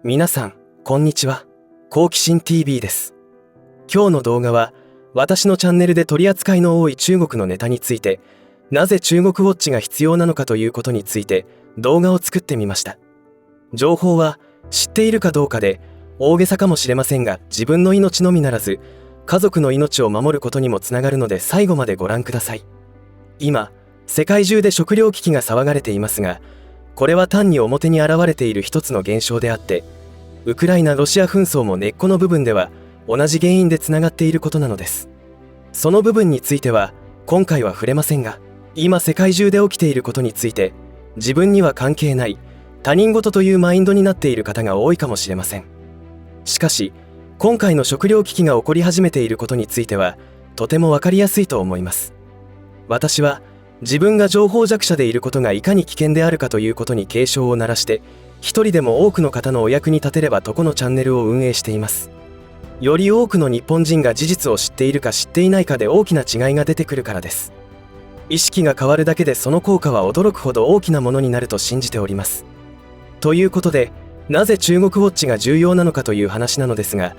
皆さん、こんにちは。好奇心 TV です。今日の動画は、私のチャンネルで取り扱いの多い中国のネタについて、なぜ中国ウォッチが必要なのかということについて動画を作ってみました。情報は知っているかどうかで大げさかもしれませんが、自分の命のみならず、家族の命を守ることにもつながるので最後までご覧ください。今、世界中で食糧危機が騒がれていますが、これは単に表に現れている一つの現象であって、ウクライナ・ロシア紛争も根っこの部分では同じ原因でつながっていることなのです。その部分については今回は触れませんが、今世界中で起きていることについて自分には関係ない、他人事というマインドになっている方が多いかもしれません。しかし今回の食糧危機が起こり始めていることについてはとても分かりやすいと思います。私は自分が情報弱者でいることがいかに危険であるかということに警鐘を鳴らして、一人でも多くの方のお役に立てればとこのチャンネルを運営しています。より多くの日本人が事実を知っているか知っていないかで大きな違いが出てくるからです。意識が変わるだけでその効果は驚くほど大きなものになると信じております。ということで、なぜ中国ウォッチが重要なのかという話なのですが、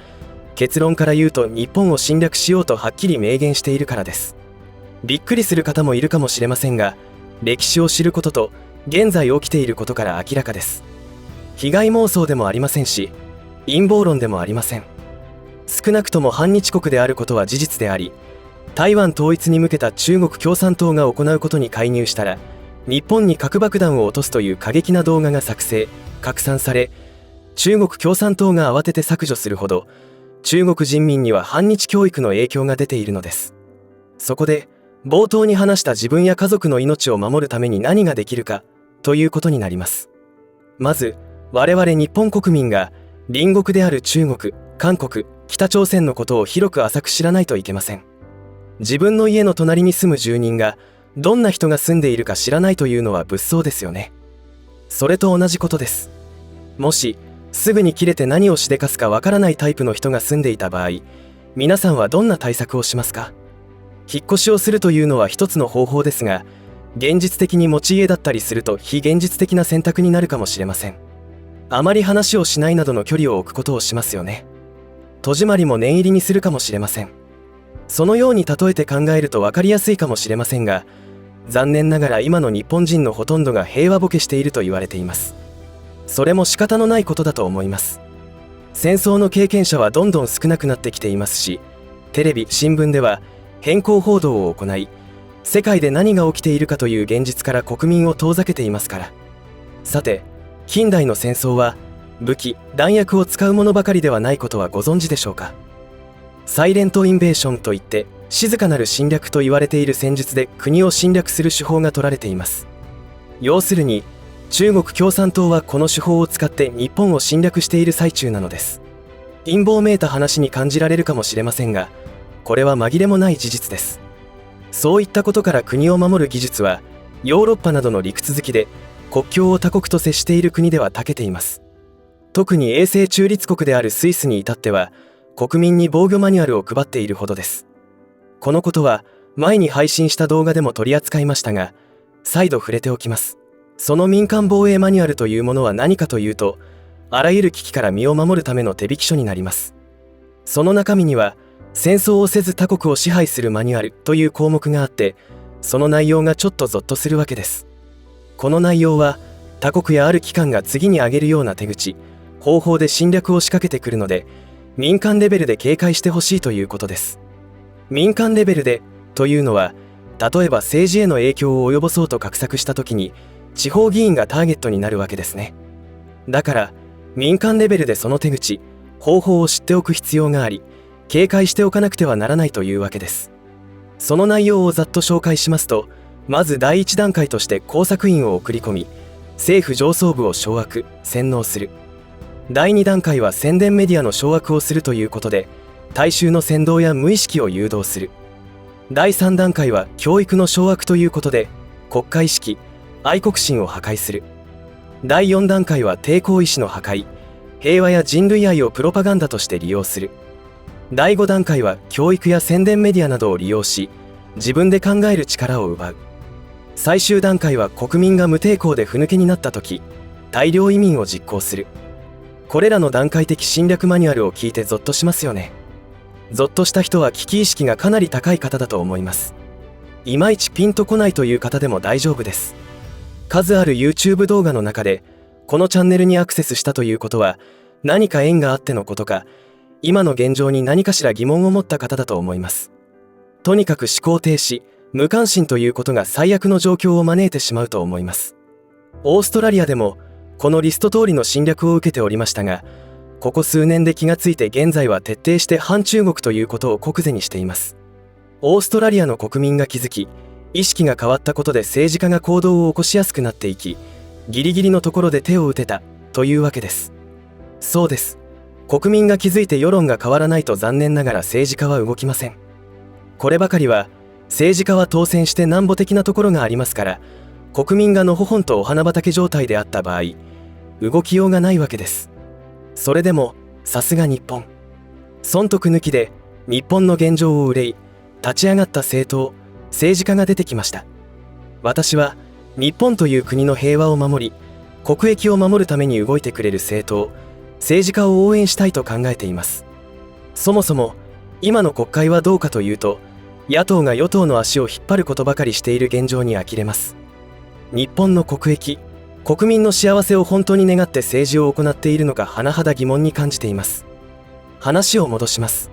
結論から言うと日本を侵略しようとはっきり明言しているからです。びっくりする方もいるかもしれませんが、歴史を知ることと現在起きていることから明らかです。被害妄想でもありませんし、陰謀論でもありません。少なくとも反日国であることは事実であり、台湾統一に向けた中国共産党が行うことに介入したら、日本に核爆弾を落とすという過激な動画が作成・拡散され、中国共産党が慌てて削除するほど、中国人民には反日教育の影響が出ているのです。そこで、冒頭に話した自分や家族の命を守るために何ができるかということになります。まず、我々日本国民が隣国である中国、韓国、北朝鮮のことを広く浅く知らないといけません。自分の家の隣に住む住人がどんな人が住んでいるか知らないというのは物騒ですよね。それと同じことです。もしすぐに切れて何をしでかすかわからないタイプの人が住んでいた場合、皆さんはどんな対策をしますか？引っ越しをするというのは一つの方法ですが、現実的に持ち家だったりすると非現実的な選択になるかもしれません。あまり話をしないなどの距離を置くことをしますよね。戸締まりも念入りにするかもしれません。そのように例えて考えると分かりやすいかもしれませんが、残念ながら今の日本人のほとんどが平和ボケしていると言われています。それも仕方のないことだと思います。戦争の経験者はどんどん少なくなってきていますし、テレビ・新聞では偏向報道を行い、世界で何が起きているかという現実から国民を遠ざけていますから。さて、近代の戦争は武器・弾薬を使うものばかりではないことはご存知でしょうか。サイレントインベーションといって静かなる侵略と言われている戦術で国を侵略する手法が取られています。要するに中国共産党はこの手法を使って日本を侵略している最中なのです。陰謀めいた話に感じられるかもしれませんが、これは紛れもない事実です。そういったことから国を守る技術はヨーロッパなどの陸続きで国境を他国と接している国では長けています。特に永世中立国であるスイスに至っては国民に防御マニュアルを配っているほどです。このことは前に配信した動画でも取り扱いましたが、再度触れておきます。その民間防衛マニュアルというものは何かというと、あらゆる危機から身を守るための手引き書になります。その中身には戦争をせず他国を支配するマニュアルという項目があって、その内容がちょっとゾッとするわけです。この内容は他国やある機関が次に挙げるような手口、方法で侵略を仕掛けてくるので、民間レベルで警戒してほしいということです。民間レベルでというのは、例えば政治への影響を及ぼそうと画策した時に地方議員がターゲットになるわけですね。だから民間レベルでその手口、方法を知っておく必要があり、警戒しておかなくてはならないというわけです。その内容をざっと紹介しますと、まず第一段階として工作員を送り込み、政府上層部を掌握・洗脳する。第2段階は宣伝メディアの掌握をするということで、大衆の扇動や無意識を誘導する。第3段階は教育の掌握ということで、国家意識・愛国心を破壊する。第4段階は抵抗意志の破壊、平和や人類愛をプロパガンダとして利用する。第5段階は教育や宣伝メディアなどを利用し、自分で考える力を奪う。最終段階は国民が無抵抗でふぬけになった時、大量移民を実行する。これらの段階的侵略マニュアルを聞いてゾッとしますよね。ゾッとした人は危機意識がかなり高い方だと思います。いまいちピンとこないという方でも大丈夫です。数ある YouTube 動画の中でこのチャンネルにアクセスしたということは何か縁があってのことか、今の現状に何かしら疑問を持った方だと思います。とにかく思考停止、無関心ということが最悪の状況を招いてしまうと思います。オーストラリアでもこのリスト通りの侵略を受けておりましたが、ここ数年で気がついて現在は徹底して反中国ということを国是にしています。オーストラリアの国民が気づき、意識が変わったことで政治家が行動を起こしやすくなっていき、ギリギリのところで手を打てたというわけです。そうです。国民が気づいて世論が変わらないと残念ながら政治家は動きません。こればかりは政治家は当選してなんぼ的なところがありますから、国民がのほほんとお花畑状態であった場合、動きようがないわけです。それでもさすが日本、損得抜きで日本の現状を憂い立ち上がった政治家が出てきました。私は日本という国の平和を守り国益を守るために動いてくれる政治家を応援したいと考えています。そもそも今の国会はどうかというと、野党が与党の足を引っ張ることばかりしている現状に呆れます。日本の国益、国民の幸せを本当に願って政治を行っているのか甚だ疑問に感じています。話を戻します。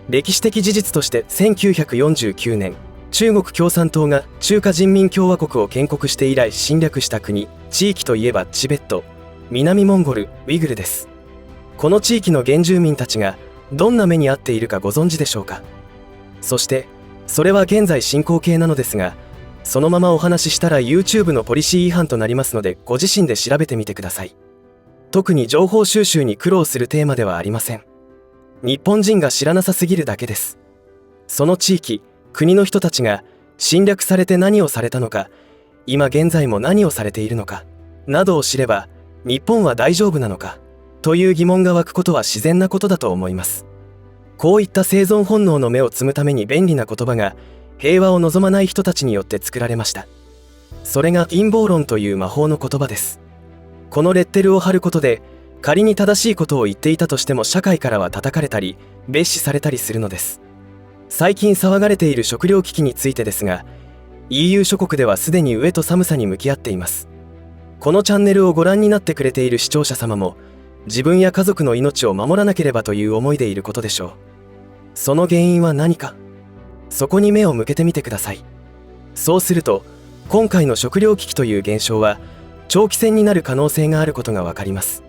歴史的事実として1949年、中国共産党が中華人民共和国を建国して以来侵略した国、地域といえばチベット、南モンゴル、ウイグルです。この地域の原住民たちがどんな目に遭っているかご存知でしょうか。そしてそれは現在進行形なのですが、そのままお話ししたら YouTube のポリシー違反となりますので、ご自身で調べてみてください。特に情報収集に苦労するテーマではありません。日本人が知らなさすぎるだけです。その地域、国の人たちが侵略されて何をされたのか、今現在も何をされているのかなどを知れば、日本は大丈夫なのかという疑問が湧くことは自然なことだと思います。こういった生存本能の芽を摘むために便利な言葉が平和を望まない人たちによって作られました。それが陰謀論という魔法の言葉です。このレッテルを貼ることで、仮に正しいことを言っていたとしても社会からは叩かれたり蔑視されたりするのです。最近騒がれている食糧危機についてですが、 EU 諸国ではすでに飢えと寒さに向き合っています。このチャンネルをご覧になってくれている視聴者様も、自分や家族の命を守らなければという思いでいることでしょう。その原因は何か、そこに目を向けてみてください。そうすると今回の食糧危機という現象は長期戦になる可能性があることがわかります。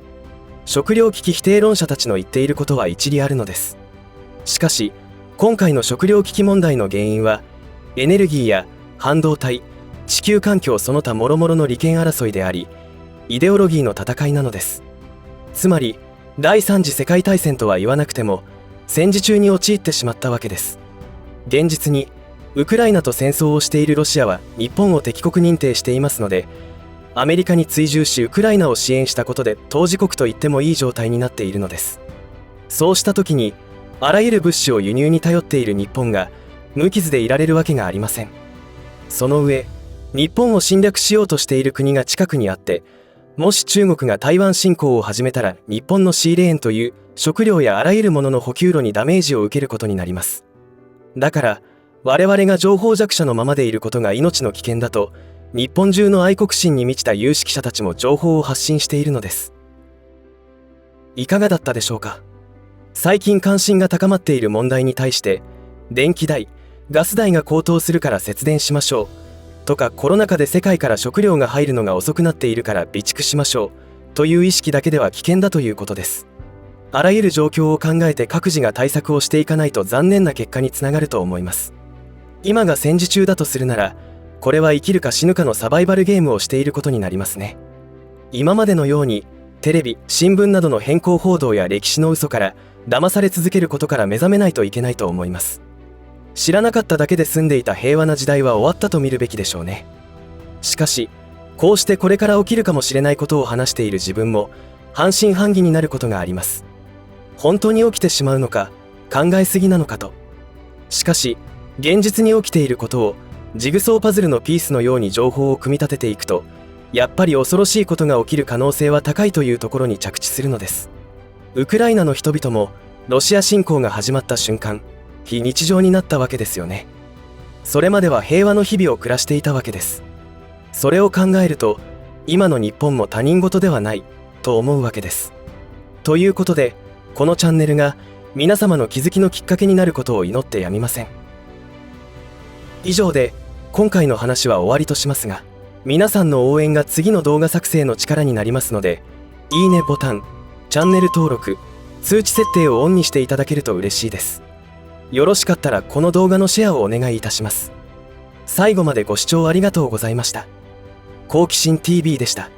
食糧危機否定論者たちの言っていることは一理あるのです。しかし今回の食糧危機問題の原因はエネルギーや半導体、地球環境その他諸々の利権争いであり、イデオロギーの戦いなのです。つまり第三次世界大戦とは言わなくても戦時中に陥ってしまったわけです。現実にウクライナと戦争をしているロシアは日本を敵国認定していますので、アメリカに追従しウクライナを支援したことで当事国と言ってもいい状態になっているのです。そうした時にあらゆる物資を輸入に頼っている日本が無傷でいられるわけがありません。その上、日本を侵略しようとしている国が近くにあって、もし中国が台湾侵攻を始めたら日本のシーレーンという食料やあらゆるものの補給路にダメージを受けることになります。だから我々が情報弱者のままでいることが命の危険だと、日本中の愛国心に満ちた有識者たちも情報を発信しているのです。いかがだったでしょうか。最近関心が高まっている問題に対して、電気代、ガス代が高騰するから節電しましょうとか、コロナ禍で世界から食料が入るのが遅くなっているから備蓄しましょうという意識だけでは危険だということです。あらゆる状況を考えて各自が対策をしていかないと残念な結果につながると思います。今が戦時中だとするなら、これは生きるか死ぬかのサバイバルゲームをしていることになりますね。今までのようにテレビ、新聞などの偏向報道や歴史の嘘から騙され続けることから目覚めないといけないと思います。知らなかっただけで済んでいた平和な時代は終わったと見るべきでしょうね。しかしこうしてこれから起きるかもしれないことを話している自分も半信半疑になることがあります。本当に起きてしまうのか、考えすぎなのかと。しかし現実に起きていることをジグソーパズルのピースのように情報を組み立てていくと、やっぱり恐ろしいことが起きる可能性は高いというところに着地するのです。ウクライナの人々もロシア侵攻が始まった瞬間、非日常になったわけですよね。それまでは平和の日々を暮らしていたわけです。それを考えると、今の日本も他人事ではないと思うわけです。ということで、このチャンネルが皆様の気づきのきっかけになることを祈ってやみません。以上で今回の話は終わりとしますが、皆さんの応援が次の動画作成の力になりますので、いいねボタン、チャンネル登録、通知設定をオンにしていただけると嬉しいです。よろしかったらこの動画のシェアをお願いいたします。最後までご視聴ありがとうございました。好奇心 TV でした。